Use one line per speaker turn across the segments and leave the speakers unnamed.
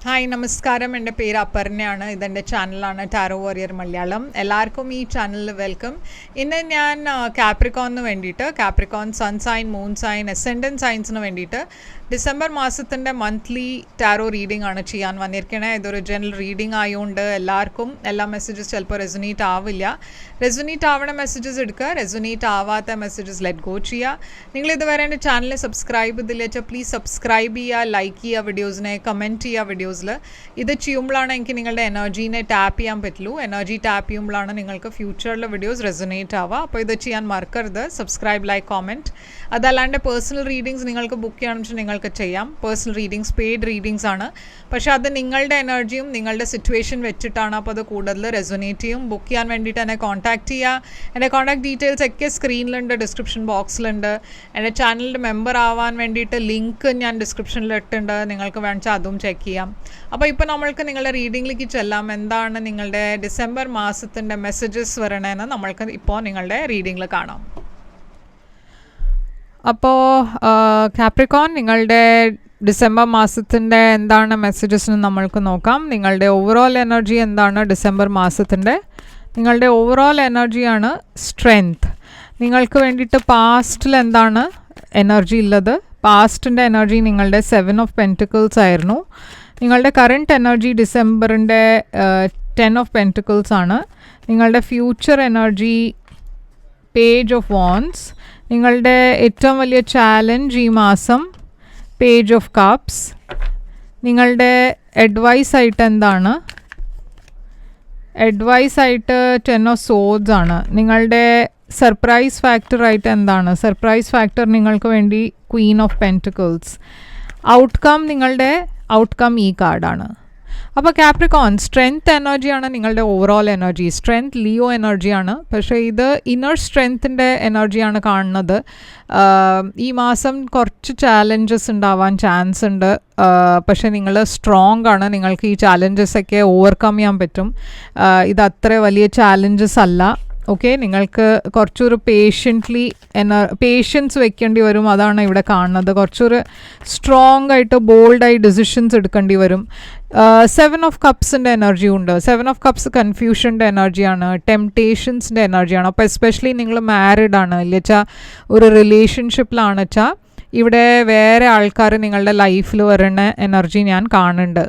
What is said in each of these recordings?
Hi നമസ്കാരം. എൻ്റെ പേര് അപർണയാണ്. ഇതെൻ്റെ ചാനലാണ് ടാരോ വാരിയർ മലയാളം. എല്ലാവർക്കും ഈ ചാനലിൽ വെൽക്കം. ഇന്ന് ഞാൻ കാപ്രിക്കോണിന് വേണ്ടിയിട്ട്, Capricorn sun sign, moon sign, ascendant സൈൻസിന് വേണ്ടിയിട്ട് ഡിസംബർ മാസത്തിൻ്റെ മന്ത്ലി ടാരോ റീഡിംഗ് ആണ് ചെയ്യാൻ വന്നിരിക്കണേ. ഇതൊരു ജനറൽ റീഡിംഗ് ആയതുകൊണ്ട് എല്ലാവർക്കും എല്ലാ മെസ്സേജസ് ചിലപ്പോൾ റെസൊനേറ്റ് ആവില്ല. റെസൊനേറ്റ് ആവണ മെസ്സേജസ് എടുക്കുക, റെസൊനേറ്റ് ആവാത്ത മെസ്സേജസ് ലെറ്റ് ഗോ ചെയ്യുക. നിങ്ങൾ ഇതുവരെ എൻ്റെ ചാനൽ സബ്സ്ക്രൈബ് ചെയ്തില്ല വെച്ചാൽ പ്ലീസ് സബ്സ്ക്രൈബ് ചെയ്യുക, ലൈക്ക് ചെയ്യുക വീഡിയോസിനെ, കമൻറ്റ് ചെയ്യുക വീഡിയോസിൽ. ഇത് ചെയ്യുമ്പോഴാണ് എനിക്ക് നിങ്ങളുടെ എനർജീനെ ടാപ്പ് ചെയ്യാൻ പറ്റുള്ളൂ. എനർജി ടാപ്പ് ചെയ്യുമ്പോഴാണ് നിങ്ങൾക്ക് ഫ്യൂച്ചറിലെ വീഡിയോസ് റെസൊനേറ്റ് ആവുക. അപ്പോൾ ഇത് ചെയ്യാൻ മറക്കരുത്. Subscribe, like, comment. അതല്ലാണ്ട് പേഴ്സണൽ റീഡിങ്സ് നിങ്ങൾക്ക് ബുക്ക് ചെയ്യണമെന്ന് വെച്ചാൽ നിങ്ങൾക്ക് ചെയ്യാം. പേഴ്സണൽ റീഡിങ്സ് പെയ്ഡ് റീഡിങ്സ് ആണ്. പക്ഷേ അത് നിങ്ങളുടെ എനർജിയും നിങ്ങളുടെ സിറ്റുവേഷൻ വെച്ചിട്ടാണ്. അപ്പോൾ അത് കൂടുതൽ റെസൊനേറ്റ് ചെയ്യും. ബുക്ക് ചെയ്യാൻ വേണ്ടിയിട്ട് എന്നെ കോൺടാക്റ്റ് ചെയ്യുക. എൻ്റെ കോൺടാക്ട് ഡീറ്റെയിൽസ് ഒക്കെ സ്ക്രീനിലുണ്ട്, ഡിസ്ക്രിപ്ഷൻ ബോക്സിലുണ്ട്. എൻ്റെ ചാനലിൻ്റെ മെമ്പർ ആവാൻ വേണ്ടിയിട്ട് ലിങ്ക് ഞാൻ ഡിസ്ക്രിപ്ഷനിൽ ഇട്ടിട്ടുണ്ട്. നിങ്ങൾക്ക് വേണമെച്ചാൽ അതും ചെക്ക് ചെയ്യാം. അപ്പോൾ ഇപ്പോൾ നമ്മൾക്ക് നിങ്ങളുടെ റീഡിങ്ങിലേക്ക് ചെല്ലാം. എന്താണ് നിങ്ങളുടെ ഡിസംബർ മാസത്തിൻ്റെ മെസ്സേജസ് വരണേന്ന് നമ്മൾക്ക് ഇപ്പോൾ നിങ്ങളുടെ റീഡിങ്ങിൽ കാണാം. അപ്പോൾ കാപ്രിക്കോൺ, നിങ്ങളുടെ ഡിസംബർ മാസത്തിൻ്റെ എന്താണ് മെസ്സേജസ് എന്ന് നമ്മൾക്ക് നോക്കാം. നിങ്ങളുടെ ഓവറോൾ എനർജി എന്താണ് ഡിസംബർ മാസത്തിൻ്റെ? നിങ്ങളുടെ ഓവറോൾ എനർജിയാണ് സ്ട്രെങ്ത്. നിങ്ങൾക്ക് വേണ്ടിയിട്ട് പാസ്റ്റിൽ എന്താണ് എനർജി ഉള്ളത്? പാസ്റ്റിൻ്റെ എനർജി നിങ്ങളുടെ 7 ഓഫ് പെൻറ്റിക്കിൾസ് ആയിരുന്നു. നിങ്ങളുടെ കറണ്ട് എനർജി ഡിസംബറിൻ്റെ 10 ഓഫ് പെൻറ്റിക്കിൾസ് ആണ്. നിങ്ങളുടെ future energy page of wands. നിങ്ങളുടെ ഏറ്റവും വലിയ ചാലഞ്ച് ഈ മാസം പേജ് ഓഫ് കപ്സ്. നിങ്ങളുടെ അഡ്വൈസ് ആയിട്ട് എന്താണ്? അഡ്വൈസ് ആയിട്ട് 10 ഓഫ് സോഡ്സ് ആണ്. നിങ്ങളുടെ സർപ്രൈസ് ഫാക്ടർ ആയിട്ട് എന്താണ്? സർപ്രൈസ് ഫാക്ടർ നിങ്ങൾക്ക് വേണ്ടി ക്വീൻ ഓഫ് പെൻറ്റിക്കിൾസ്. ഔട്ട്കം, നിങ്ങളുടെ ഔട്ട്കം ഈ കാർഡാണ്. അപ്പോൾ കാപ്രിക്കോൺ, സ്ട്രെങ്ത് എനർജിയാണ് നിങ്ങളുടെ ഓവറോൾ എനർജി. സ്ട്രെങ്ത് ലിയോ എനർജിയാണ്. പക്ഷേ ഇത് ഇന്നർ സ്ട്രെങ്ത്തിൻ്റെ എനർജിയാണ് കാണുന്നത്. ഈ മാസം കുറച്ച് ചാലഞ്ചസ് ഉണ്ടാവാൻ ചാൻസ് ഉണ്ട്. പക്ഷേ നിങ്ങൾ സ്ട്രോങ് ആണ്. നിങ്ങൾക്ക് ഈ ചാലഞ്ചസൊക്കെ ഓവർകം ചെയ്യാൻ പറ്റും. ഇത് അത്ര വലിയ ചാലഞ്ചസ് അല്ല. ഓക്കെ, നിങ്ങൾക്ക് കുറച്ചൊരു പേഷ്യൻസ് വെക്കേണ്ടി വരും. അതാണ് ഇവിടെ കാണുന്നത്. കുറച്ചൊരു സ്ട്രോങ് ആയിട്ട് ബോൾഡായി ഡിസിഷൻസ് എടുക്കേണ്ടി വരും. 7 ഓഫ് കപ്സിൻ്റെ എനർജി ഉണ്ട്. 7 ഓഫ് കപ്സ് കൺഫ്യൂഷൻ്റെ എനർജിയാണ്, ടെംപ്റ്റേഷൻസിൻ്റെ എനർജിയാണ്. അപ്പോൾ എസ്പെഷ്യലി നിങ്ങൾ മാരീഡ് ആണ് ഇല്ല വെച്ചാൽ ഒരു റിലേഷൻഷിപ്പിലാണ് വെച്ചാൽ ഇവിടെ വേറെ ആൾക്കാർ നിങ്ങളുടെ ലൈഫിൽ വരുന്ന എനർജി ഞാൻ കാണുന്നുണ്ട്.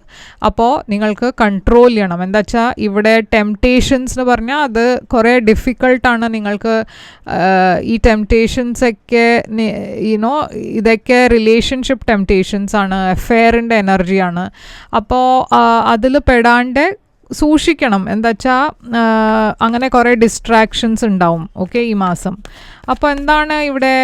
അപ്പോൾ നിങ്ങൾക്ക് കൺട്രോൾ ചെയ്യണം. എന്താ വെച്ചാൽ ഇവിടെ ടെംപ്റ്റേഷൻസ് എന്ന് പറഞ്ഞാൽ അത് കുറേ ഡിഫിക്കൾട്ടാണ്. നിങ്ങൾക്ക് ഈ ടെംപ്റ്റേഷൻസൊക്കെ ഇതൊക്കെ റിലേഷൻഷിപ്പ് ടെംപ്റ്റേഷൻസ് ആണ്, അഫെയറിൻ്റെ എനർജിയാണ്. അപ്പോൾ അതിൽ പെടാണ്ട് സൂക്ഷിക്കണം. എന്താ വെച്ചാൽ അങ്ങനെ കുറേ ഡിസ്ട്രാക്ഷൻസ് ഉണ്ടാവും. ഓക്കെ, ഈ മാസം. അപ്പോൾ എന്താണ് ഇവിടെ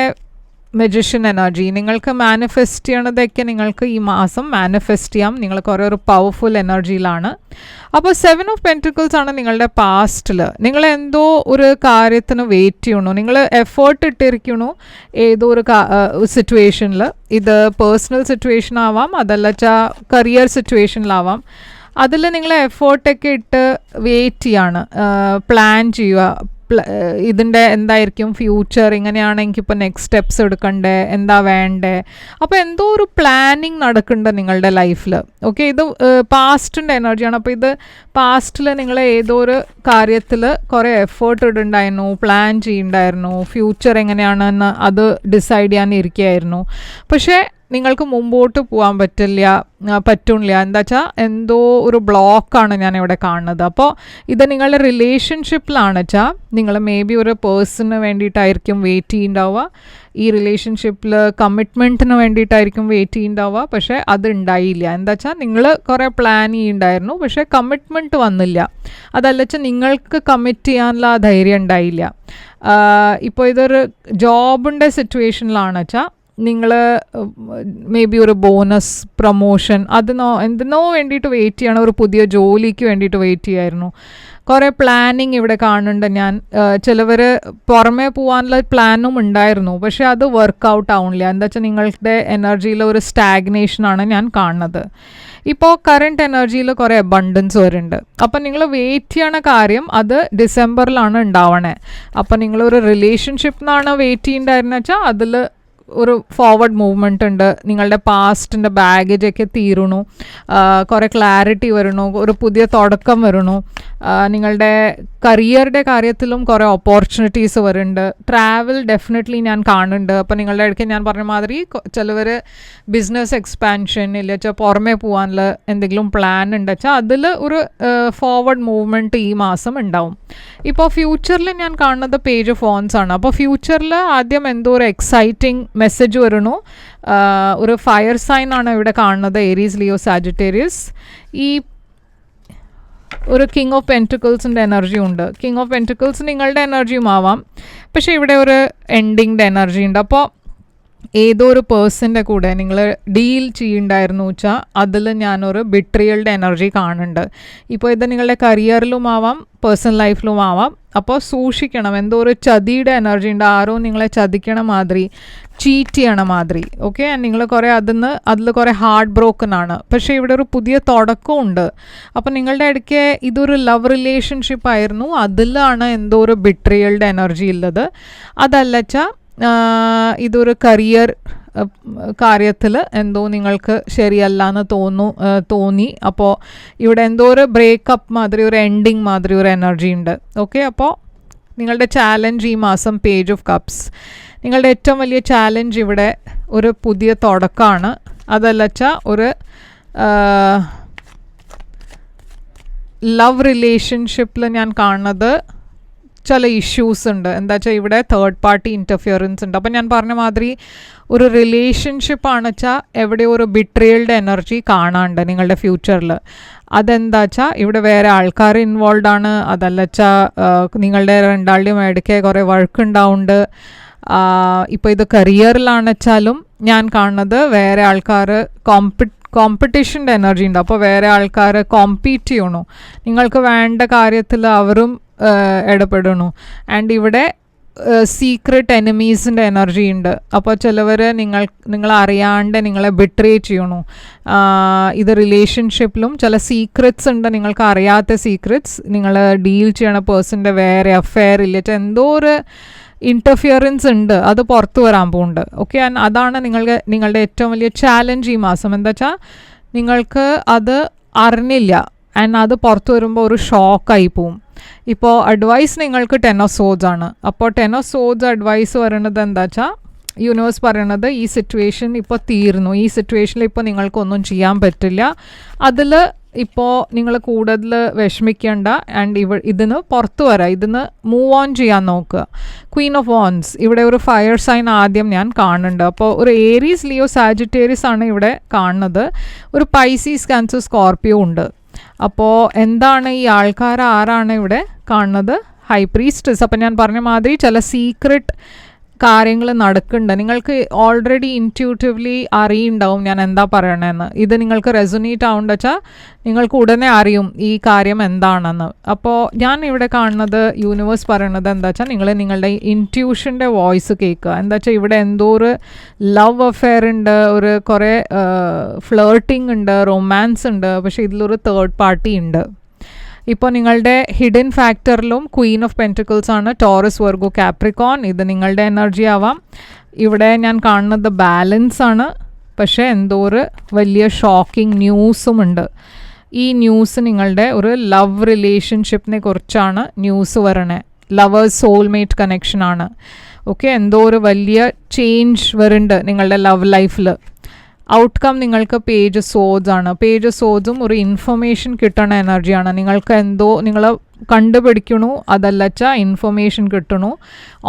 മജിഷ്യൻ എനർജി? നിങ്ങൾക്ക് മാനിഫെസ്റ്റ് ചെയ്യണതൊക്കെ നിങ്ങൾക്ക് ഈ മാസം മാനിഫെസ്റ്റ് ചെയ്യാം. നിങ്ങൾ കുറേ ഒരു പവർഫുൾ എനർജിയിലാണ്. അപ്പോൾ 7 ഓഫ് പെൻറ്റിക്കിൾസ് ആണ് നിങ്ങളുടെ പാസ്റ്റിൽ. നിങ്ങൾ എന്തോ ഒരു കാര്യത്തിന് വെയിറ്റ് ചെയ്യണു, നിങ്ങൾ എഫേർട്ട് ഇട്ടിരിക്കണു ഏതോ ഒരു സിറ്റുവേഷനിൽ. ഇത് പേഴ്സണൽ സിറ്റുവേഷൻ ആവാം, അതല്ല വെച്ചാൽ കരിയർ സിറ്റുവേഷനിലാവാം. അതിൽ നിങ്ങൾ എഫേർട്ടൊക്കെ ഇട്ട് വെയിറ്റ് ചെയ്യാണ്, പ്ലാൻ ചെയ്യുക. ഇതിൻ്റെ എന്തായിരിക്കും ഫ്യൂച്ചർ, ഇങ്ങനെയാണെങ്കിൽ ഇപ്പോൾ നെക്സ്റ്റ് സ്റ്റെപ്സ് എടുക്കണ്ടേ, എന്താ വേണ്ടേ. അപ്പോൾ എന്തോ ഒരു പ്ലാനിങ് നടക്കുന്നുണ്ട് നിങ്ങളുടെ ലൈഫിൽ. ഓക്കെ, ഇത് പാസ്റ്റിൻ്റെ എനർജിയാണ്. അപ്പോൾ ഇത് പാസ്റ്റിൽ നിങ്ങൾ ഏതോ ഒരു കാര്യത്തിൽ കുറേ എഫേർട്ട് ഇടുന്നുണ്ടായിരുന്നു, പ്ലാൻ ചെയ്യുന്നുണ്ടായിരുന്നു, ഫ്യൂച്ചർ എങ്ങനെയാണെന്ന് അത് ഡിസൈഡ് ചെയ്യാനിരിക്കുകയായിരുന്നു. പക്ഷേ നിങ്ങൾക്ക് മുമ്പോട്ട് പോകാൻ പറ്റില്ല. എന്താ വെച്ചാൽ എന്തോ ഒരു ബ്ലോക്കാണ് ഞാനിവിടെ കാണുന്നത്. അപ്പോൾ ഇത് നിങ്ങളുടെ റിലേഷൻഷിപ്പിലാണ് വെച്ചാൽ നിങ്ങൾ മേ ബി ഒരു പേഴ്സണിന് വേണ്ടിയിട്ടായിരിക്കും വെയിറ്റ് ചെയ്യുന്നുണ്ടാവുക. ഈ റിലേഷൻഷിപ്പിൽ കമ്മിറ്റ്മെൻറ്റിന് വേണ്ടിയിട്ടായിരിക്കും വെയിറ്റ് ചെയ്യുന്നുണ്ടാവുക. പക്ഷേ അത് ഉണ്ടായില്ല. എന്താ വെച്ചാൽ നിങ്ങൾ കുറേ പ്ലാൻ ചെയ്യുന്നുണ്ടായിരുന്നു, പക്ഷേ കമ്മിറ്റ്മെൻറ്റ് വന്നില്ല. അതല്ല വെച്ചാൽ നിങ്ങൾക്ക് കമ്മിറ്റ് ചെയ്യാനുള്ള ധൈര്യം ഉണ്ടായില്ല. ഇപ്പോൾ ഇതൊരു ജോബിൻ്റെ സിറ്റുവേഷനിലാണ് വെച്ചാൽ നിങ്ങൾ മേ ബി ഒരു ബോണസ്, പ്രൊമോഷൻ, എന്തിനോ വേണ്ടിയിട്ട് വെയിറ്റ് ചെയ്യണം. ഒരു പുതിയ ജോലിക്ക് വേണ്ടിയിട്ട് വെയിറ്റ് ചെയ്യായിരുന്നു. കുറേ പ്ലാനിങ് ഇവിടെ കാണുന്നുണ്ട് ഞാൻ. ചിലവർ പുറമേ പോകാനുള്ള പ്ലാനും ഉണ്ടായിരുന്നു, പക്ഷേ അത് വർക്കൗട്ട് ആവണില്ല. എന്താ വെച്ചാൽ നിങ്ങളുടെ എനർജിയിൽ ഒരു സ്റ്റാഗ്നേഷനാണ് ഞാൻ കാണുന്നത്. ഇപ്പോൾ കറണ്ട് എനർജിയിൽ കുറേ അബണ്ടൻസ് വരുന്നുണ്ട്. അപ്പം നിങ്ങൾ വെയിറ്റ് ചെയ്യണ കാര്യം അത് ഡിസംബറിലാണ് ഉണ്ടാവണേ. അപ്പം നിങ്ങളൊരു റിലേഷൻഷിപ്പിനാണ് വെയിറ്റ് ചെയ്യുന്നുണ്ടായിരുന്ന വെച്ചാൽ അതിൽ ഒരു ഫോർവേഡ് മൂവ്മെൻ്റ് ഉണ്ട്. നിങ്ങളുടെ പാസ്റ്റിൻ്റെ ബാഗേജൊക്കെ തീരണു, കുറേ ക്ലാരിറ്റി വരണു, ഒരു പുതിയ തുടക്കം വരണു. നിങ്ങളുടെ കരിയറുടെ കാര്യത്തിലും കുറേ ഓപ്പർച്യൂണിറ്റീസ് വരുന്നുണ്ട്. ട്രാവൽ ഡെഫിനറ്റ്ലി ഞാൻ കാണുന്നുണ്ട്. അപ്പോൾ നിങ്ങളുടെ ഇടയ്ക്ക് ഞാൻ പറഞ്ഞ മാതിരി ചിലവർ ബിസിനസ് എക്സ്പാൻഷൻ ഇല്ല വെച്ചാൽ പുറമേ പോകാനുള്ള എന്തെങ്കിലും പ്ലാൻ ഉണ്ട് വെച്ചാൽ അതിൽ ഒരു ഫോർവേഡ് മൂവ്മെൻറ്റ് ഈ മാസം ഉണ്ടാവും. ഇപ്പോൾ ഫ്യൂച്ചറിൽ ഞാൻ കാണുന്നത് പേജ് ഓഫ് വോൺസ് ആണ്. അപ്പോൾ ഫ്യൂച്ചറിൽ ആദ്യം എന്തോ ഒരു എക്സൈറ്റിംഗ് മെസ്സേജ് വരണു. ഒരു ഫയർ സൈൻ ആണ് ഇവിടെ കാണുന്നത്, ഏരീസ്, ലിയോ, സാജിറ്റേറിയസ്. ഈ ഒരു കിങ് ഓഫ് പെൻറ്റിക്കിൾസിൻ്റെ എനർജി ഉണ്ട്. കിങ് ഓഫ് പെൻറ്റിക്കിൾസ് നിങ്ങളുടെ എനർജിയും ആവാം, പക്ഷേ ഇവിടെ ഒരു എൻഡിങ്ങിൻ്റെ എനർജി ഉണ്ട്. അപ്പോൾ ഏതോ ഒരു പേഴ്സൻ്റെ കൂടെ നിങ്ങൾ ഡീൽ ചെയ്യുന്നുണ്ടായിരുന്നു വെച്ചാൽ അതിൽ ഞാനൊരു ബിട്രിയലുടെ എനർജി കാണുന്നുണ്ട്. ഇപ്പോൾ ഇത് നിങ്ങളുടെ കരിയറിലും ആവാം, പേഴ്സണൽ ലൈഫിലും ആവാം. അപ്പോൾ സൂക്ഷിക്കണം, എന്തോ ഒരു ചതിയുടെ എനർജി ഉണ്ട്. ആരോ നിങ്ങളെ ചതിക്കണ മാതിരി, ചീറ്റ് ചെയ്യണ മാതിരി. ഓക്കെ, നിങ്ങൾ കുറേ അതിൽ കുറേ ഹാർട്ട് ബ്രോക്കൺ ആണ്. പക്ഷേ ഇവിടെ ഒരു പുതിയ തുടക്കമുണ്ട്. അപ്പോൾ നിങ്ങളുടെ ഇടയ്ക്ക് ഇതൊരു ലവ് റിലേഷൻഷിപ്പ് ആയിരുന്നു, അതിലാണ് എന്തോ ഒരു ബിട്രിയലുടെ എനർജി ഉള്ളത്. അതല്ലച്ചാൽ ഇതൊരു കരിയർ കാര്യത്തിൽ എന്തോ നിങ്ങൾക്ക് ശരിയല്ല എന്ന് തോന്നി. അപ്പോൾ ഇവിടെ എന്തോ ഒരു ബ്രേക്കപ്പ് മാതിരി, ഒരു എൻഡിങ് മാതിരി ഒരു എനർജി ഉണ്ട്. ഓക്കെ, അപ്പോൾ നിങ്ങളുടെ ചാലഞ്ച് ഈ മാസം പേജ് ഓഫ് കപ്സ്. നിങ്ങളുടെ ഏറ്റവും വലിയ ചാലഞ്ച് ഇവിടെ ഒരു പുതിയ തുടക്കമാണ്. അതല്ലച്ചാൽ ഒരു ലവ് റിലേഷൻഷിപ്പിൽ ഞാൻ കാണുന്നത് ചില ഇഷ്യൂസ് ഉണ്ട്. എന്താ വെച്ചാൽ ഇവിടെ തേർഡ് പാർട്ടി ഇൻ്റർഫിയറൻസ് ഉണ്ട്. അപ്പം ഞാൻ പറഞ്ഞ മാതിരി ഒരു റിലേഷൻഷിപ്പാണ് വെച്ചാൽ എവിടെ ഒരു ബിട്രിയലുടെ എനർജി കാണാണ്ട് നിങ്ങളുടെ ഫ്യൂച്ചറിൽ. അതെന്താ വെച്ചാൽ ഇവിടെ വേറെ ആൾക്കാർ ഇൻവോൾവ് ആണ്. അതല്ല വെച്ചാൽ നിങ്ങളുടെ രണ്ടാളുടെയും ഇടയ്ക്ക് കുറേ വഴക്ക് ഉണ്ടാവുന്നുണ്ട്. ഇപ്പോൾ ഇത് കരിയറിലാണ് വെച്ചാലും ഞാൻ കാണുന്നത് വേറെ ആൾക്കാർ കോമ്പറ്റീഷൻ്റെ എനർജി ഉണ്ട്. അപ്പോൾ വേറെ ആൾക്കാർ കോമ്പീറ്റ് ചെയ്യണു, നിങ്ങൾക്ക് വേണ്ട കാര്യത്തിൽ അവരും ഇടപെടണു. ആൻഡ് ഇവിടെ സീക്രട്ട് എനിമീസിൻ്റെ എനർജി ഉണ്ട്. അപ്പോൾ ചിലവർ നിങ്ങൾ അറിയാണ്ട് നിങ്ങളെ ബിട്രേ ചെയ്യണു. ഇത് റിലേഷൻഷിപ്പിലും ചില സീക്രറ്റ്സ് ഉണ്ട്, നിങ്ങൾക്ക് അറിയാത്ത സീക്രറ്റ്സ്. നിങ്ങൾ ഡീൽ ചെയ്യണ പേഴ്സൻ്റെ വേറെ അഫെയർ ഇല്ല, എന്തോ ഒരു ഇൻ്റർഫിയറൻസ് ഉണ്ട്, അത് പുറത്തു വരാൻ പോകുന്നുണ്ട്. ഓക്കെ, അതാണ് നിങ്ങളുടെ ഏറ്റവും വലിയ ചാലഞ്ച് ഈ മാസം. എന്താ വെച്ചാൽ നിങ്ങൾക്ക് അത് അറിഞ്ഞില്ല, ആൻഡ് അത് പുറത്തു വരുമ്പോൾ ഒരു ഷോക്കായി പോവും. ഇപ്പോൾ അഡ്വൈസ് നിങ്ങൾക്ക് 10 of Swords ആണ്. അപ്പോൾ 10 of Swords അഡ്വൈസ് പറയണത് എന്താ വെച്ചാൽ യൂണിവേഴ്സ് പറയണത് ഈ സിറ്റുവേഷൻ ഇപ്പോൾ തീർന്നു, ഈ സിറ്റുവേഷനിൽ ഇപ്പോൾ നിങ്ങൾക്കൊന്നും ചെയ്യാൻ പറ്റില്ല, അതിൽ ഇപ്പോൾ നിങ്ങൾ കൂടുതൽ വിഷമിക്കേണ്ട. ആൻഡ് ഇതിന് പുറത്തു വരാം, ഇതിന് മൂവ് ഓൺ ചെയ്യാൻ നോക്കുക. ക്വീൻ ഓഫ് വോൺസ്, ഇവിടെ ഒരു ഫയർ സൈൻ ആദ്യം ഞാൻ കാണുന്നുണ്ട്. അപ്പോൾ ഒരു ഏരീസ്, ലിയോ, സാജിറ്റേറിയസ് ആണ് ഇവിടെ കാണുന്നത്. ഒരു പൈസീസ്, ക്യാൻസർ, സ്കോർപ്പിയോ ഉണ്ട്. അപ്പോൾ എന്താണ് ഈ ആൾക്കാർ ആരാണ് ഇവിടെ കാണുന്നത്? High priestess. അപ്പം ഞാൻ പറഞ്ഞ മാതിരി ചില സീക്രട്ട് കാര്യങ്ങൾ നടക്കുന്നുണ്ട്. നിങ്ങൾക്ക് ഓൾറെഡി ഇൻറ്റ്യൂട്ടീവ്ലി അറിയുണ്ടാവും ഞാൻ എന്താ പറയണതെന്ന്. ഇത് നിങ്ങൾക്ക് റെസൊനേറ്റ് ആവുന്ന വെച്ചാൽ നിങ്ങൾക്ക് ഉടനെ അറിയും ഈ കാര്യം എന്താണെന്ന്. അപ്പോൾ ഞാൻ ഇവിടെ കാണുന്നത് യൂണിവേഴ്സ് പറയണത് എന്താ വെച്ചാൽ നിങ്ങളുടെ ഇൻറ്റ്യൂഷൻ്റെ വോയിസ് കേൾക്കുക. എന്താ വെച്ചാൽ ഇവിടെ എന്തോ ഒരു ലവ് അഫെയർ ഉണ്ട്, ഒരു കുറേ ഫ്ലേർട്ടിംഗ് ഉണ്ട്, റൊമാൻസ് ഉണ്ട്, പക്ഷേ ഇതിലൊരു തേർഡ് പാർട്ടി ഉണ്ട്. ഇപ്പോൾ നിങ്ങളുടെ ഹിഡൻ ഫാക്ടറിലും ക്വീൻ ഓഫ് പെൻറ്റിക്കിൾസ് ആണ്, ടോറസ്, വെർഗോ, കാപ്രിക്കോൺ. ഇത് നിങ്ങളുടെ എനർജി ആവാം. ഇവിടെ ഞാൻ കാണുന്നത് ബാലൻസ് ആണ്, പക്ഷേ എന്തോ ഒരു വലിയ ഷോക്കിംഗ് ന്യൂസും ഉണ്ട്. ഈ ന്യൂസ് നിങ്ങളുടെ ഒരു ലവ് റിലേഷൻഷിപ്പിനെ കുറിച്ചാണ് ന്യൂസ് വരണേ. ലവേഴ്സ് സോൾമേറ്റ് കണക്ഷൻ ആണ്. ഓക്കെ, എന്തോ ഒരു വലിയ ചേഞ്ച് വരുന്നുണ്ട് നിങ്ങളുടെ ലവ് ലൈഫിൽ. ഔട്ട്കം നിങ്ങൾക്ക് പേജ് സോഡ്സ് ആണ്. പേജ് സോഡ്സും ഒരു ഇൻഫർമേഷൻ കിട്ടണ എനർജിയാണ്. നിങ്ങൾക്ക് എന്തോ നിങ്ങൾ കണ്ടുപിടിക്കണു, അതല്ലച്ചാൽ ഇൻഫർമേഷൻ കിട്ടണു.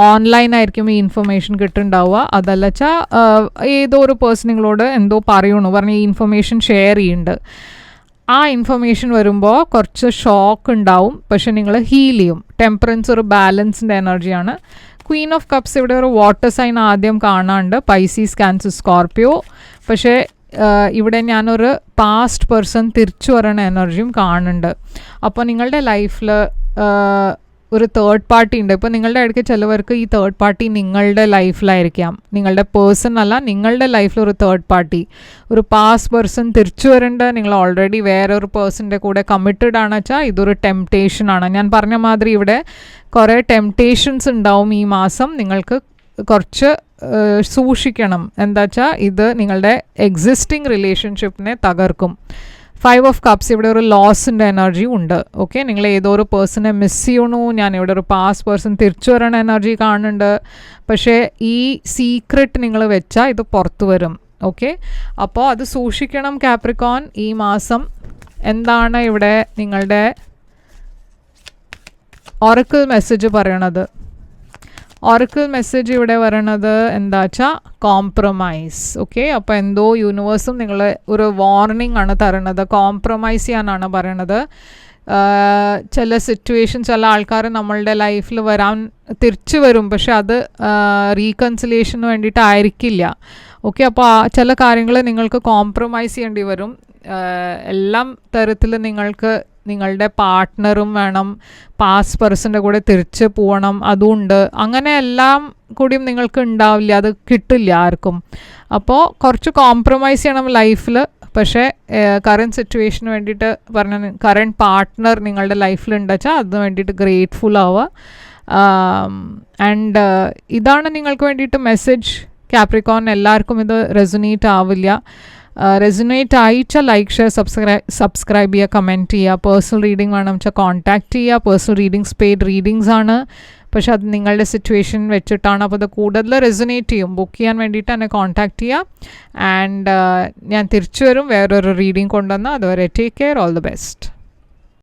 ഓൺലൈനായിരിക്കും ഈ ഇൻഫർമേഷൻ കിട്ടുന്നുണ്ടാവുക. അതല്ലച്ചാൽ ഏതോ ഒരു പേഴ്സൺ നിങ്ങളോട് എന്തോ പറഞ്ഞ് ഈ ഇൻഫർമേഷൻ ഷെയർ ചെയ്യുന്നുണ്ട്. ആ ഇൻഫർമേഷൻ വരുമ്പോൾ കുറച്ച് ഷോക്ക് ഉണ്ടാവും, പക്ഷെ നിങ്ങൾ ഹീൽ ചെയ്യും. ടെമ്പറൻസ് ഒരു ബാലൻസിൻ്റെ എനർജിയാണ്. ക്വീൻ ഓഫ് കപ്സ് ഇവിടെ ഒരു വാട്ടർ സൈൻ ആദ്യം കാണാണ്ട്, പൈസീസ്, ക്യാൻസർ, സ്കോർപ്പിയോ. പക്ഷേ ഇവിടെ ഞാനൊരു പാസ്റ്റ് പേഴ്സൺ തിരിച്ചു വരണ എനർജിയും കാണുന്നുണ്ട്. അപ്പോൾ നിങ്ങളുടെ ലൈഫിൽ ഒരു തേർഡ് പാർട്ടി ഉണ്ട്. ഇപ്പോൾ നിങ്ങളുടെ ഇടയ്ക്ക് ചിലവർക്ക് ഈ തേർഡ് പാർട്ടി നിങ്ങളുടെ ലൈഫിലായിരിക്കാം, നിങ്ങളുടെ പേഴ്സൺ അല്ല, നിങ്ങളുടെ ലൈഫിൽ ഒരു തേർഡ് പാർട്ടി, ഒരു പാസ്റ്റ് പേഴ്സൺ തിരിച്ചു വരേണ്ട. നിങ്ങൾ ഓൾറെഡി വേറൊരു പേഴ്സൻ്റെ കൂടെ കമ്മിറ്റഡ് ആണ് വെച്ചാൽ ഇതൊരു ടെംപ്റ്റേഷനാണ്. ഞാൻ പറഞ്ഞ മാതിരി ഇവിടെ കുറേ ടെംപ്റ്റേഷൻസ് ഉണ്ടാവും ഈ മാസം. നിങ്ങൾക്ക് കുറച്ച് സൂക്ഷിക്കണം. എന്താ വെച്ചാൽ ഇത് നിങ്ങളുടെ എക്സിസ്റ്റിംഗ് റിലേഷൻഷിപ്പിനെ തകർക്കും. 5 ഓഫ് കപ്സ് ഇവിടെ ഒരു ലോസിൻ്റെ എനർജി ഉണ്ട്. ഓക്കെ, നിങ്ങൾ ഏതോ ഒരു പേഴ്സണെ മിസ് ചെയ്യണു, ഞാൻ ഇവിടെ ഒരു പാസ്റ്റ് പേഴ്സൺ തിരിച്ചു വരണ എനർജി കാണുന്നുണ്ട്. പക്ഷേ ഈ സീക്രട്ട് നിങ്ങൾ വെച്ചാൽ ഇത് പുറത്തു വരും. ഓക്കെ, അപ്പോൾ അത് സൂക്ഷിക്കണം കാപ്രിക്കോൺ ഈ മാസം. എന്താണ് ഇവിടെ നിങ്ങളുടെ ഒറക്കിൾ മെസ്സേജ് പറയണത്? ഒറക്കിൾ മെസ്സേജ് ഇവിടെ പറയണത് എന്താ വെച്ചാൽ കോംപ്രമൈസ്. ഓക്കെ, അപ്പോൾ എന്തോ യൂണിവേഴ്സും നിങ്ങൾ ഒരു വാർണിംഗ് ആണ് തരണത്, കോംപ്രമൈസ് ചെയ്യാനാണ് പറയണത്. ചില സിറ്റുവേഷൻ, ചില ആൾക്കാർ നമ്മളുടെ ലൈഫിൽ തിരിച്ചു വരും, പക്ഷെ അത് റീകൺസിലേഷന് വേണ്ടിയിട്ടായിരിക്കില്ല. ഓക്കെ, അപ്പോൾ ചില കാര്യങ്ങൾ നിങ്ങൾക്ക് കോംപ്രമൈസ് ചെയ്യേണ്ടി വരും. എല്ലാം തരത്തിൽ നിങ്ങൾക്ക് നിങ്ങളുടെ പാർട്ട്ണറും വേണം, പാസ്റ്റ് പേഴ്സൻ്റെ കൂടെ തിരിച്ച് പോകണം, അതുകൊണ്ട് അങ്ങനെ എല്ലാം കൂടിയും നിങ്ങൾക്ക് ഉണ്ടാവില്ല, അത് കിട്ടില്ല ആർക്കും. അപ്പോൾ കുറച്ച് കോംപ്രമൈസ് ചെയ്യണം ലൈഫിൽ. പക്ഷേ കറൻറ്റ് സിറ്റുവേഷന് വേണ്ടിയിട്ട് കറൻറ്റ് പാർട്ട്ണർ നിങ്ങളുടെ ലൈഫിലുണ്ടെന്ന് വെച്ചാൽ അതിന് വേണ്ടിയിട്ട് ഗ്രേറ്റ്ഫുൾ ആവുക. ആൻഡ് ഇതാണ് നിങ്ങൾക്ക് വേണ്ടിയിട്ട് മെസ്സേജ് കാപ്രിക്കോൺ. എല്ലാവർക്കും ഇത് റെസൊനേറ്റ് ആവില്ല. റെസൊനേറ്റ് അയച്ചാൽ ലൈക്ക്, ഷെയർ, സബ്സ്ക്രൈബ് ചെയ്യുക, കമൻറ്റ് ചെയ്യുക. പേഴ്സണൽ റീഡിംഗ് വേണം വെച്ചാൽ കോൺടാക്റ്റ് ചെയ്യുക. പേഴ്സണൽ റീഡിങ്സ് പെയ്ഡ് റീഡിങ്സ് ആണ്, പക്ഷെ അത് നിങ്ങളുടെ സിറ്റുവേഷൻ വെച്ചിട്ടാണ്. അപ്പോൾ അത് കൂടുതൽ റെസൊനേറ്റ് ചെയ്യും. ബുക്ക് ചെയ്യാൻ വേണ്ടിയിട്ട് എന്നെ കോൺടാക്റ്റ് ചെയ്യുക. ആൻഡ് ഞാൻ തിരിച്ചു വരും വേറൊരു റീഡിംഗ് കൊണ്ടുവന്ന്. അതുവരെ take care, all the best.